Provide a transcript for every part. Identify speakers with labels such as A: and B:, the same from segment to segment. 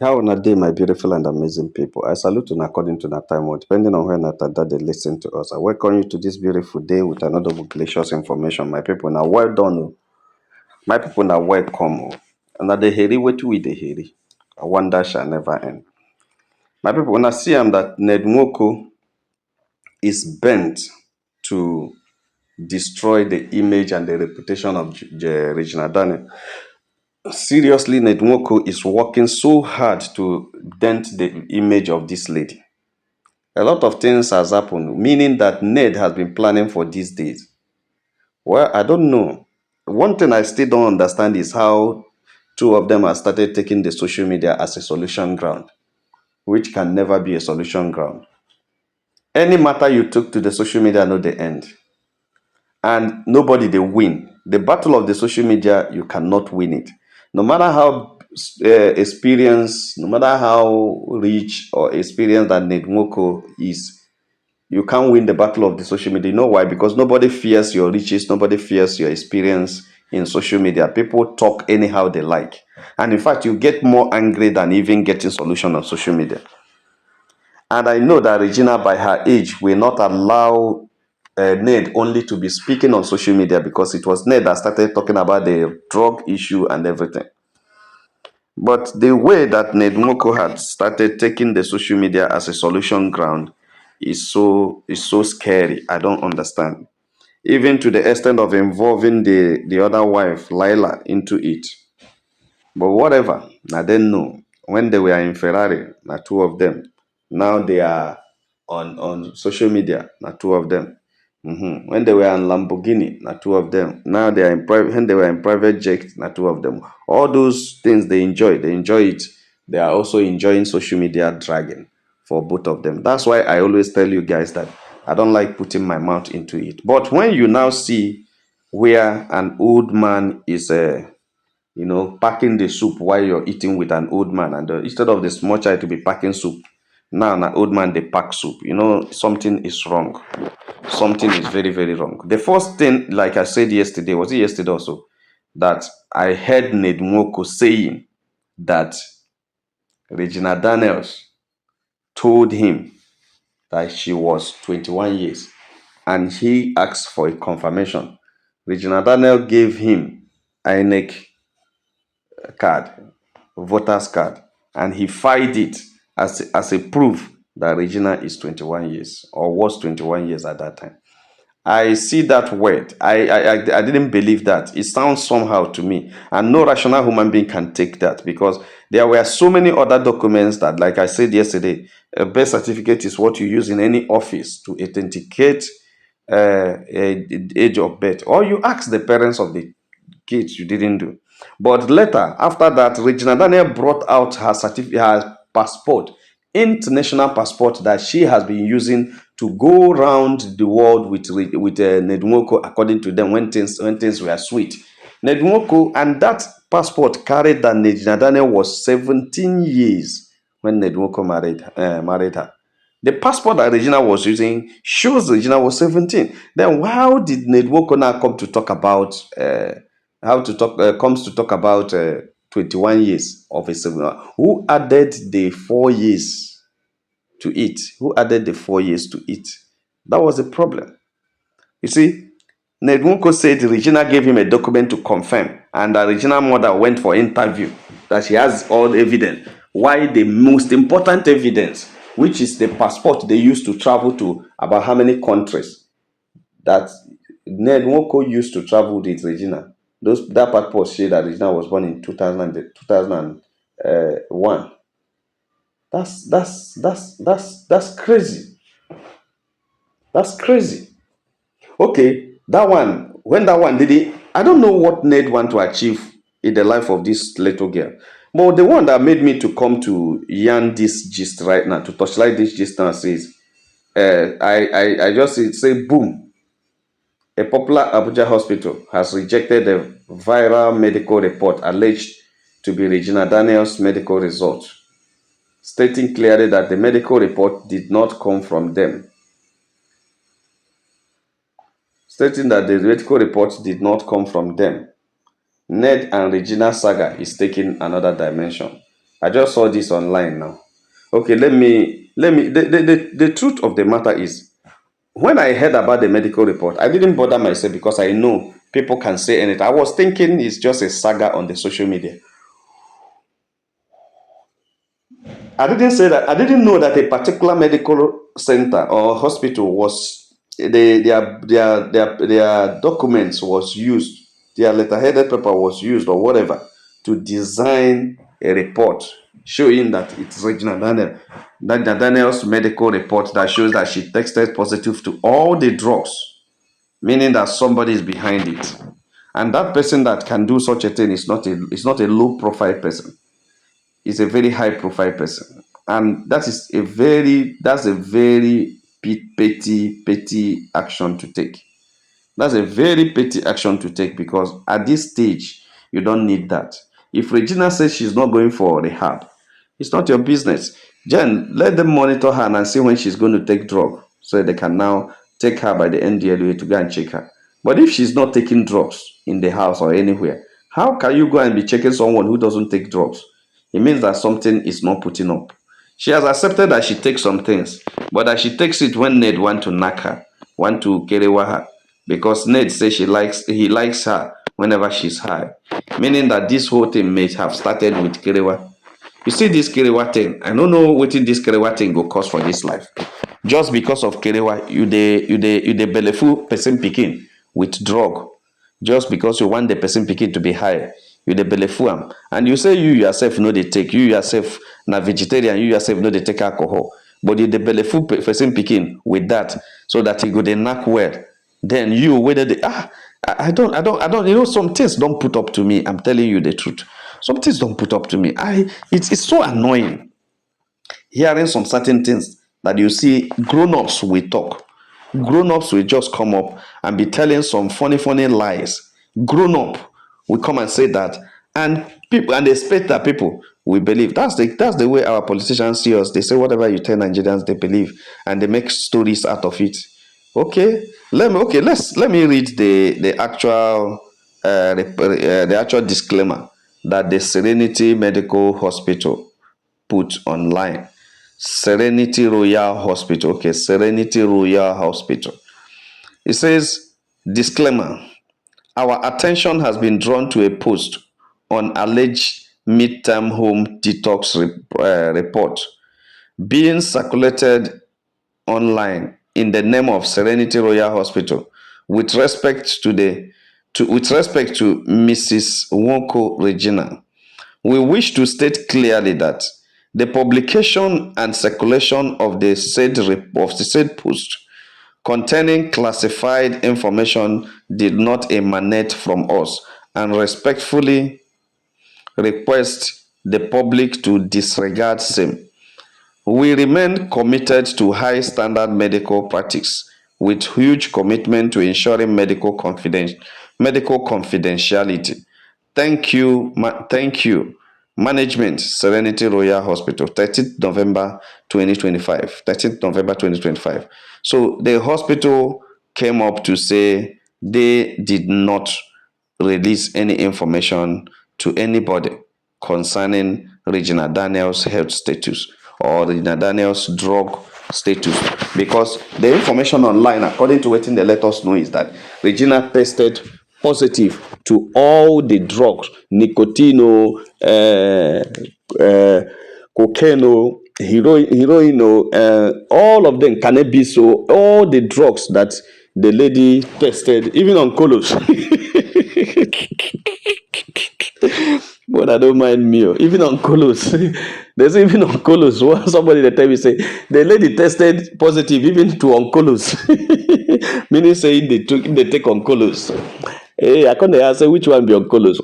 A: How na day, my beautiful and amazing people. I salute you according to that time, or depending on when that they listen to us. I welcome you to this beautiful day with another gracious information. My people, now well done. Oh. My people, now welcome. Oh. And now the heri wait with the heri. A wonder shall never end. My people, when I see that Ned Nwoko is bent to destroy the image and the reputation of Regina Daniel. Seriously, Ned Nwoko is working so hard to dent the image of this lady. A lot of things has happened, meaning that Ned has been planning for these days. Well, I don't know. One thing I still don't understand is how two of them have started taking the social media as a solution ground, which can never be a solution ground. Any matter you took to the social media, no, the end. And nobody they win. The battle of the social media, you cannot win it. No matter how experienced, no matter how rich or experienced that Ned Nwoko is, you can't win the battle of the social media. You know why? Because nobody fears your riches, nobody fears your experience in social media. People talk anyhow they like. And in fact, you get more angry than even getting solution on social media. And I know that Regina, by her age, will not allow Ned only to be speaking on social media because it was Ned that started talking about the drug issue and everything. But the way that Ned Moko had started taking the social media as a solution ground is so scary. I don't understand. Even to the extent of involving the other wife, Lila, into it. But whatever, I didn't know. When they were in Ferrari, na two of them. Now they are on social media, na two of them. When they were in Lamborghini, na two of them. Now they are in private. When they were in private jet, na two of them. All those things they enjoy. They enjoy it. They are also enjoying social media dragging for both of them. That's why I always tell you guys that I don't like putting my mouth into it. But when you now see where an old man is packing the soup while you're eating with an old man, and instead of the small child to be packing soup, now an old man they pack soup. Something is wrong. Something is very, very wrong. The first thing, like I said yesterday, was it yesterday also, that I heard Ned Nwoko saying that Regina Daniels told him that she was 21 years and he asked for a confirmation. Regina Daniel gave him INEC card, voter's card, and he filed it as a proof that Regina is 21 years or was 21 years at that time. I see that word. I didn't believe that. It sounds somehow to me. And no rational human being can take that because there were so many other documents that, like I said yesterday, a birth certificate is what you use in any office to authenticate age of birth. Or you ask the parents of the kids you didn't do. But later, after that, Regina Daniel brought out her certificate, her passport, international passport that she has been using to go around the world with Ned Nwoko, according to them, when things were sweet. Ned Nwoko, and that passport carried that Regina Daniel was 17 years when Ned Nwoko married her. The passport that Regina was using shows Regina was 17. Then how did Ned Nwoko now come to talk about comes to talk about 21 years of a 7? Who added the 4 years to it? Who added the 4 years to it? That was the problem. You see, Ned Nwoko said Regina gave him a document to confirm, and that Regina's mother went for interview, that she has all evidence. Why the most important evidence, which is the passport they used to travel to about how many countries that Ned Nwoko used to travel with Regina. That passport said that Regina was born in 2001. That's crazy. That's crazy. Okay, that one, when that one did it, I don't know what Ned want to achieve in the life of this little girl. But the one that made me to come to yarn this gist right now, to touchlight this gist now, says, I just say, boom, a popular Abuja hospital has rejected a viral medical report alleged to be Regina Daniels' medical result, stating clearly that the medical report did not come from them. Stating that the medical report did not come from them. Ned and Regina saga is taking another dimension. I just saw this online now. Okay, the truth of the matter is, when I heard about the medical report, I didn't bother myself because I know people can say anything. I was thinking it's just a saga on the social media. I didn't say that. I didn't know that a particular medical center or hospital was their documents was used, their letterheaded paper was used or whatever to design a report showing that it's Regina Daniel's medical report that shows that she tested positive to all the drugs, meaning that somebody is behind it. And that person that can do such a thing is not a low profile person. Is a very high profile person, and that's a very petty action to take. That's a very petty action to take because at this stage you don't need that. If Regina says she's not going for rehab, it's not your business. Jen, let them monitor her and see when she's going to take drug so they can now take her by the NDLA to go and check her. But if she's not taking drugs in the house or anywhere, how can you go and be checking someone who doesn't take drugs? It means that something is not putting up. She has accepted that she takes some things, but that she takes it when Ned want to knock her, want to kerewa her, because Ned says he likes her whenever she's high, meaning that this whole thing may have started with kerewa. You see this kerewa thing, I don't know what this kerewa thing go cause for this life. Just because of kerewa, you dey belleful person picking with drug. Just because you want the person picking to be high, you dey belleful am, and you say you yourself no dey take, you yourself na vegetarian, you yourself no dey take alcohol, but you dey belleful person picking with that so that he go dey knack well. Then you whether the I don't some things don't put up to me. I'm telling you the truth. Some things don't put up to me. It's so annoying hearing some certain things that you see grown-ups will talk. Grown-ups will just come up and be telling some funny lies. Grown-up will come and say that, and people and they expect that people will believe. That's the way our politicians see us. They say whatever you tell Nigerians, they believe, and they make stories out of it. Okay, let me read the actual disclaimer that the Serenity Medical Hospital put online. Serenity Royal Hospital. Okay, Serenity Royal Hospital. It says, disclaimer: our attention has been drawn to a post on alleged midterm home detox report being circulated online in the name of Serenity Royal Hospital with respect to Mrs. Wonko Regina. We wish to state clearly that the publication and circulation of the said post containing classified information did not emanate from us, and respectfully request the public to disregard same. We remain committed to high standard medical practice with huge commitment to ensuring medical confidentiality. Thank you. Management, Serenity Royal Hospital, 13th November 2025. 13th November 2025. So the hospital came up to say they did not release any information to anybody concerning Regina Daniels' health status or Regina Daniels' drug status, because the information online, according to what they let us know, is that Regina tested positive to all the drugs, nicotine, cocaine, heroin, all of them, cannabis, so all the drugs that the lady tested, even on colos. But I don't mind me. Even on colos, there's even on colos. Somebody that tell me say the lady tested positive even to oncolos, meaning saying they take oncolos. Hey, I can't ask which one be oncolos.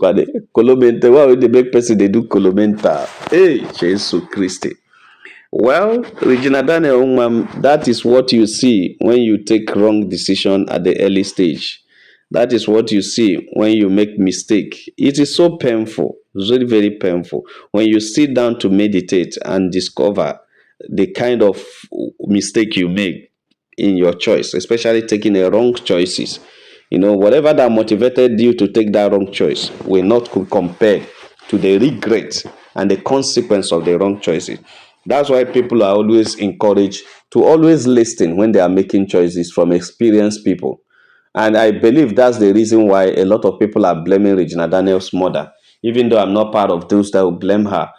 A: Colomenta. Why would they make person they do colomenta? Hey, Jesus Christ. Well, Regina Daniel, that is what you see when you take wrong decision at the early stage. That is what you see when you make mistake. It is so painful, it's very, very painful when you sit down to meditate and discover the kind of mistake you make in your choice, especially taking the wrong choices. Whatever that motivated you to take that wrong choice will not compare to the regret and the consequence of the wrong choices. That's why people are always encouraged to always listen when they are making choices from experienced people. And I believe that's the reason why a lot of people are blaming Regina Daniels' mother, even though I'm not part of those that will blame her.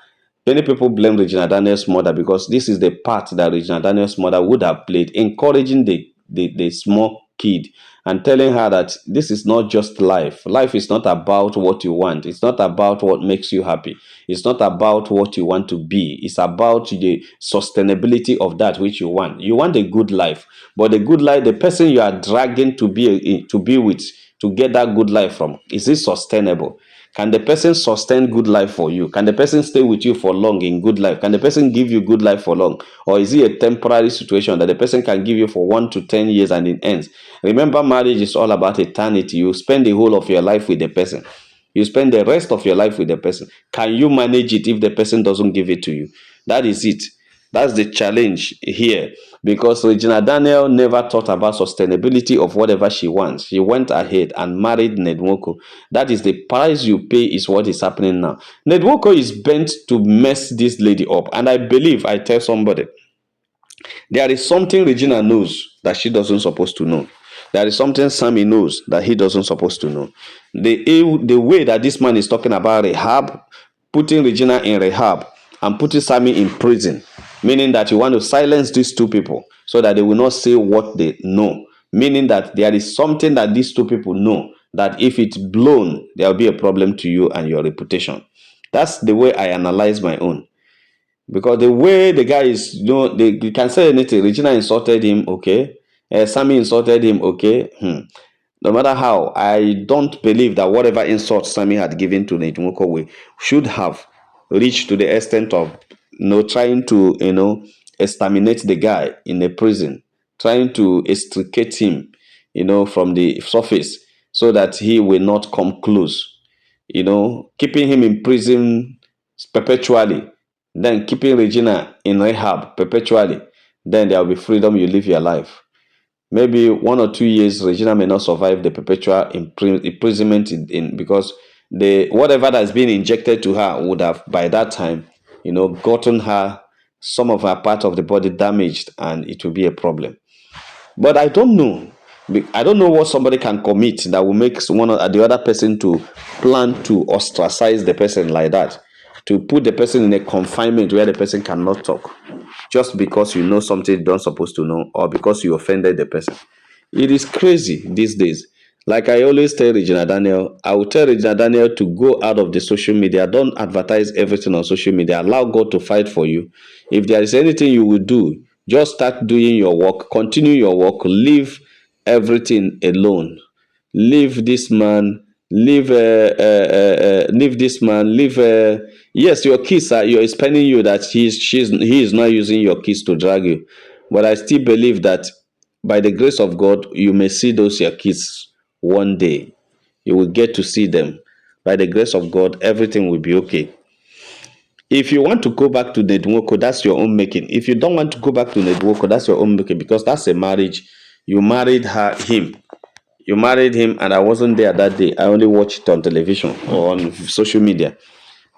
A: Many people blame Regina Daniels' mother because this is the part that Regina Daniels' mother would have played, encouraging the small kid and telling her that this is not just life. Life is not about what you want. It's not about what makes you happy. It's not about what you want to be. It's about the sustainability of that which you want. You want a good life, but the good life, the person you are dragging to be with to get that good life from, is it sustainable? Can the person sustain good life for you? Can the person stay with you for long in good life? Can the person give you good life for long? Or is it a temporary situation that the person can give you for 1 to 10 years and it ends? Remember, marriage is all about eternity. You spend the whole of your life with the person. You spend the rest of your life with the person. Can you manage it if the person doesn't give it to you? That is it. That's the challenge here, because Regina Daniel never thought about sustainability of whatever she wants. She went ahead and married Nedwoko. That is the price you pay, is what is happening now. Nedwoko is bent to mess this lady up. And I believe, I tell somebody, there is something Regina knows that she doesn't supposed to know. There is something Sammy knows that he doesn't supposed to know. The way that this man is talking about rehab, putting Regina in rehab and putting Sammy in prison, meaning that you want to silence these two people so that they will not say what they know. Meaning that there is something that these two people know that if it's blown, there will be a problem to you and your reputation. That's the way I analyze my own. Because the way the guy is, you can say anything. Regina insulted him, okay. Sammy insulted him, okay. No matter how, I don't believe that whatever insult Sammy had given to Nejumoko should have reached to the extent of, trying to, exterminate the guy in a prison, trying to extricate him, from the surface so that he will not come close, keeping him in prison perpetually, then keeping Regina in rehab perpetually. Then there will be freedom, you live your life. Maybe 1 or 2 years, Regina may not survive the perpetual imprisonment because the whatever that's been injected to her would have by that time, gotten her some of her part of the body damaged, and it will be a problem. But I don't know. I don't know what somebody can commit that will make one or the other person to plan to ostracize the person like that, to put the person in a confinement where the person cannot talk, just because you know something you don't supposed to know, or because you offended the person. It is crazy these days. Like I always tell Regina Daniel, I will tell Regina Daniel to go out of the social media. Don't advertise everything on social media. Allow God to fight for you. If there is anything you will do, just start doing your work, continue your work, leave everything alone. Leave this man, leave this man, leave. Yes, your kids are, you're spending you that he is not using your kids to drag you. But I still believe that by the grace of God, you may see those your kids one day. You will get to see them. By the grace of God, everything will be okay. If you want to go back to Nedwoko, that's your own making. If you don't want to go back to Nedwoko, that's your own making, because that's a marriage. You married him. You married him, and I wasn't there that day. I only watched it on television or on social media.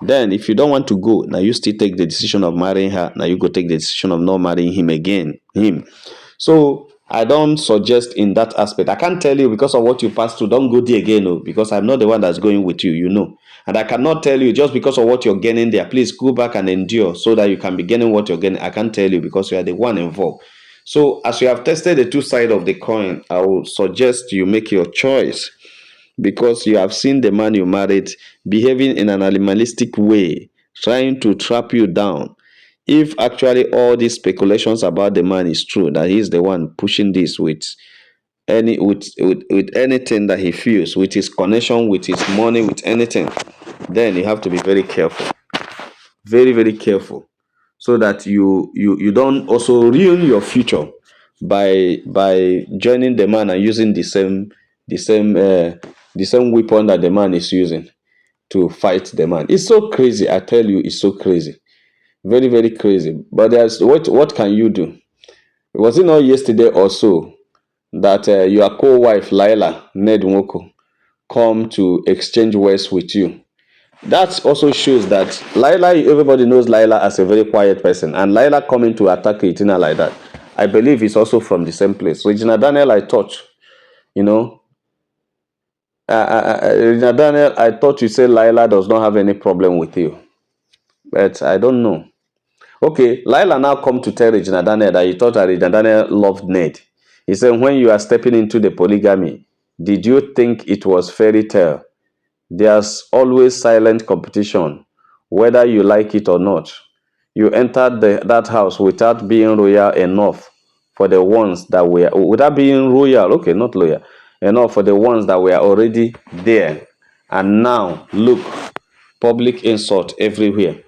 A: Then, if you don't want to go, now you still take the decision of marrying her. Now you go take the decision of not marrying him again. So I don't suggest in that aspect. I can't tell you because of what you passed through. Don't go there again, because I'm not the one that's going with you. And I cannot tell you just because of what you're gaining there. Please go back and endure so that you can be gaining what you're gaining. I can't tell you because you are the one involved. So as you have tested the two sides of the coin, I will suggest you make your choice, because you have seen the man you married behaving in an animalistic way, trying to trap you down. If actually all these speculations about the man is true, that he's the one pushing this with with anything that he feels, with his connection, with his money, with anything, then you have to be very careful, very very careful, so that you don't also ruin your future by joining the man and using the same the same weapon that the man is using to fight the man. It's so crazy, I tell you, it's so crazy, very very crazy. But there's what can you do? Was it not yesterday or so that your co-wife Laila Ned Nwoko come to exchange words with you That also shows that Laila, everybody knows Laila as a very quiet person, and Laila coming to attack Regina like that, I believe it's also from the same place. Regina Daniel, I thought, you know, Regina Daniel, I thought you said Laila does not have any problem with you, but I don't know. Okay, Laila now come to tell Regina Daniel that he thought that Regina Daniel loved Ned. He said, when you are stepping into the polygamy, did you think it was fairy tale? There's always silent competition, whether you like it or not. You entered that house without being royal enough for the ones that were, without being royal, okay, not loyal, enough for the ones that were already there. And now, look, public insult everywhere.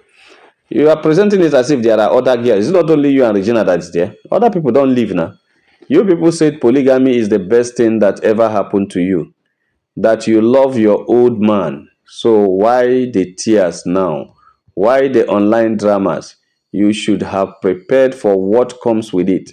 A: You are presenting it as if there are other girls. It's not only you and Regina that's there. Other people don't live now. You people said polygamy is the best thing that ever happened to you, that you love your old man. So why the tears now? Why the online dramas? You should have prepared for what comes with it.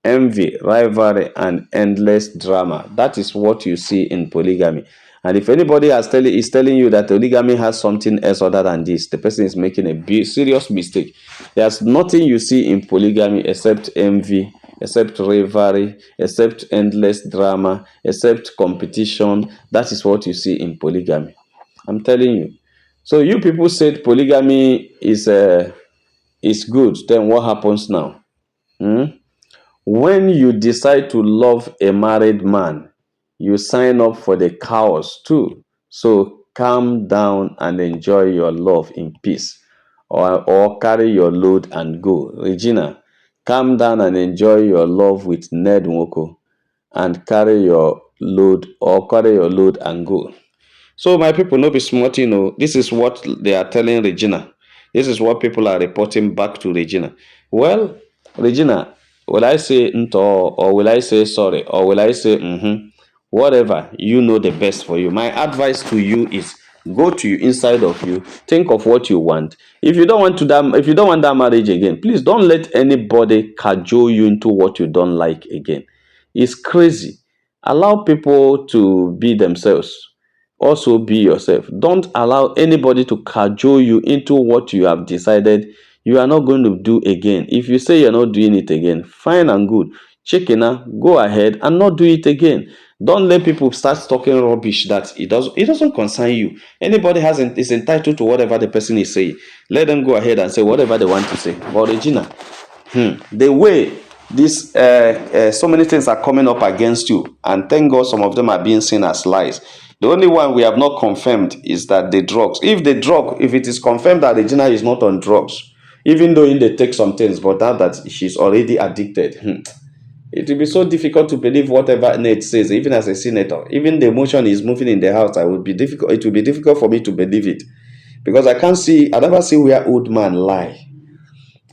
A: Envy, rivalry, and endless drama. That is what you see in polygamy. And if anybody is telling you that polygamy has something else other than this, the person is making a serious mistake. There's nothing you see in polygamy except envy, except rivalry, except endless drama, except competition. That is what you see in polygamy. I'm telling you. So you people said polygamy is good. Then what happens now? Hmm? When you decide to love a married man, you sign up for the chaos too. So calm down and enjoy your love in peace, or carry your load and go. Regina, calm down and enjoy your love with Ned Nwoko and carry your load and go. So my people no be smart, this is what they are telling Regina. This is what people are reporting back to Regina. Well, Regina, will I say nto, or will I say sorry, or will I say whatever you know the best for you? My advice to you is go to you inside of you, think of what you want. If you don't want that marriage again, please don't let anybody cajole you into what you don't like again. It's crazy. Allow people to be themselves. Also be yourself. Don't allow anybody to cajole you into what you have decided you are not going to do again. If you say you're not doing it again, fine and good. Chikena, go ahead and not do it again. Don't let people start talking rubbish that it doesn't concern you. Anybody is entitled to whatever the person is saying. Let them go ahead and say whatever they want to say. But Regina, the way this so many things are coming up against you, and thank God some of them are being seen as lies. The only one we have not confirmed is that the drugs. If it is confirmed that Regina is not on drugs, even though they take some things, but now that she's already addicted, it will be so difficult to believe whatever Nate says, even as a senator. Even the emotion is moving in the house, it will be difficult for me to believe it. Because I never see where old man lie.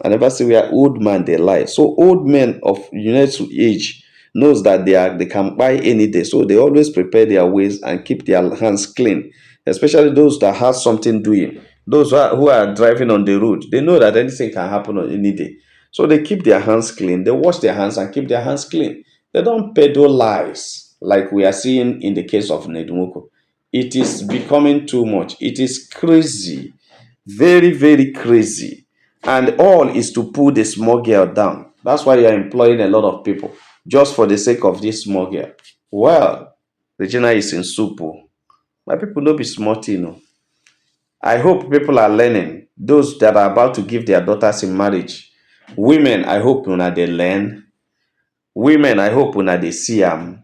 A: I never see where old man they lie. So old men of United age knows that they can buy any day. So they always prepare their ways and keep their hands clean. Especially those that have something doing. Those who are driving on the road, they know that anything can happen on any day. So they keep their hands clean. They wash their hands and keep their hands clean. They don't peddle lies like we are seeing in the case of Nedumoko. It is becoming too much. It is crazy. Very, very crazy. And all is to pull the small girl down. That's why you're employing a lot of people just for the sake of this small girl. Well, Regina is in soup. Oh. My people don't be smart, I hope people are learning. Those that are about to give their daughters in marriage. Women, I hope una they learn. Women, I hope una they see them.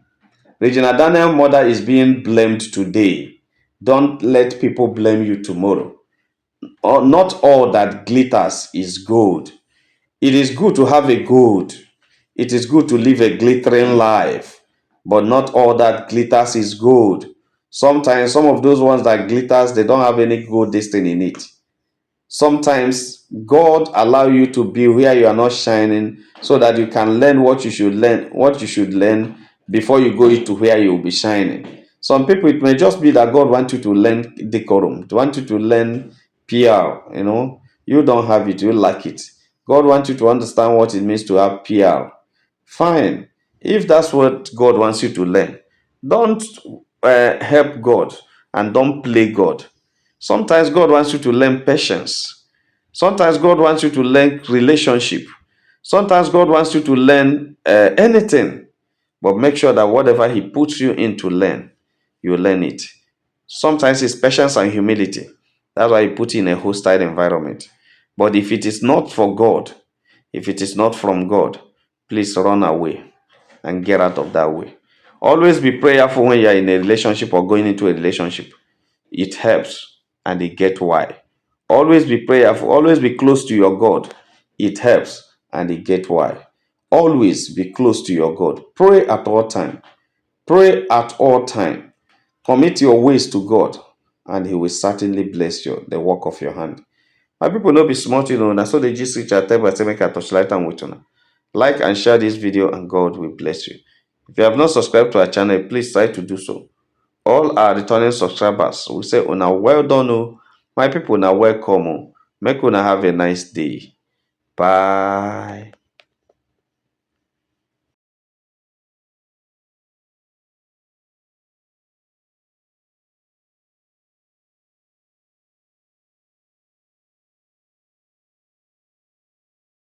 A: Regina Daniel mother is being blamed today. Don't let people blame you tomorrow. Not all that glitters is gold. It is good to have a gold. It is good to live a glittering life, but not all that glitters is gold. Sometimes some of those ones that glitters, they don't have any gold destiny in it. Sometimes God allow you to be where you are not shining so that you can learn what you should learn before you go into where you will be shining. Some people, it may just be that God wants you to learn decorum, to want you to learn PR. You don't have it, you lack it. God wants you to understand what it means to have PR. Fine. If that's what God wants you to learn, don't help God and don't play God. Sometimes God wants you to learn patience. Sometimes God wants you to learn relationship. Sometimes God wants you to learn anything. But make sure that whatever He puts you in to learn, you learn it. Sometimes it's patience and humility. That's why He put you in a hostile environment. But if it is not for God, if it is not from God, please run away and get out of that way. Always be prayerful when you are in a relationship or going into a relationship. It helps and they get why. Always be prayerful, always be close to your God. It helps and they get why. Always be close to your God. Pray at all time. Pray at all time. Commit your ways to God, and He will certainly bless you, the work of your hand. My people no be smart, That's so they just reach out time by say make I touch light and with you. Like and share this video, and God will bless you. If you have not subscribed to our channel, please try to do so. All our returning subscribers, we say una well done, oh. My people, una welcome, oh. Make una have a nice day. Bye.